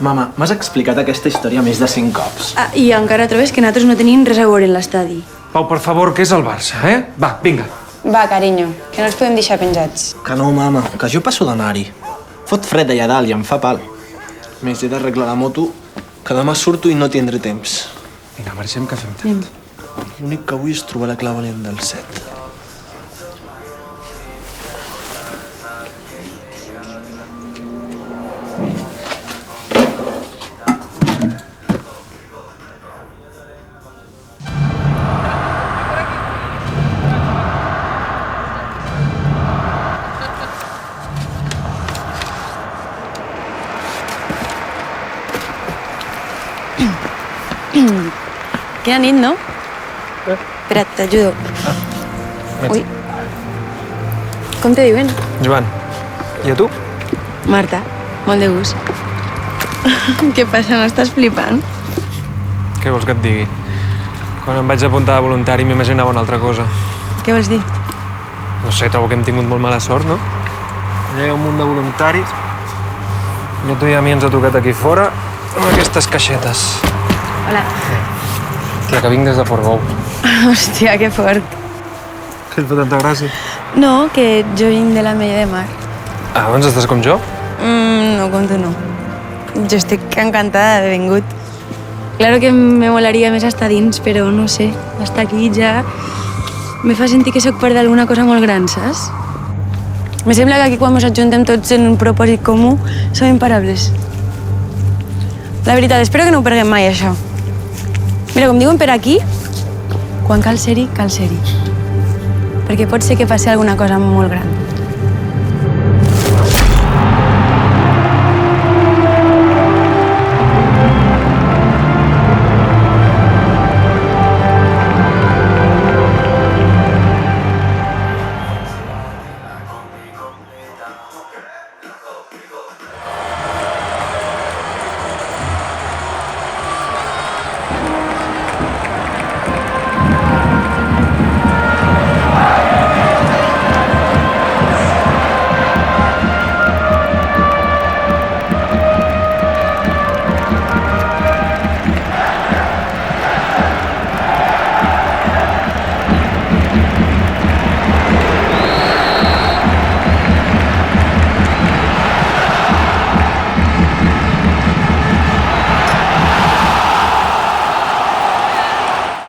Mama, m'has explicat aquesta història més de 100 cops. Ah, i encara trobes que nosaltres no tenim res a veure en l'estadi. Pau, per favor, què és el Barça, eh? Va, vinga. Va, carinyo, que no els podem deixar penjats. Que no, mama, que jo passo d'anar-hi. Fot fred allà dalt i em fa pal. A més, he d'arreglar la moto, que demà surto i no tindré temps. Vinga, marxem, que fem tard. L'únic que vull és trobar la clau valent del 7. Quina nit, no? Espera't, t'ajudo. Ui. Com te diuen? Joan, i a tu? Marta, molt de gust. Què passa, no estàs flipant? Què vols que et digui? Quan em vaig apuntar de voluntari m'imaginava una altra cosa. Què vols dir? No sé, trobo que hem tingut molt mala sort, no? Allà hi ha un munt de voluntaris. I a tu i a mi ens ha tocat aquí fora amb aquestes caixetes. Hola. La que vinc des de Portbou. Hòstia, que fort. Què et fa tanta gràcia? No, que jo vinc de la Mella de Mar. Ah, doncs estàs com jo? No, com tu no. Jo estic encantada d'haver vingut. Claro que me molaria més estar dins, però no sé, estar aquí ja me fa sentir que sóc part d'alguna cosa molt gran, saps? Me sembla que aquí quan ens ajuntem tots en un propòsit comú som imparables. La veritat, espero que no ho perguem mai, això. Mira, com diuen per aquí, quan cal ser-hi, cal ser-hi. Perquè pot ser que passi alguna cosa molt gran.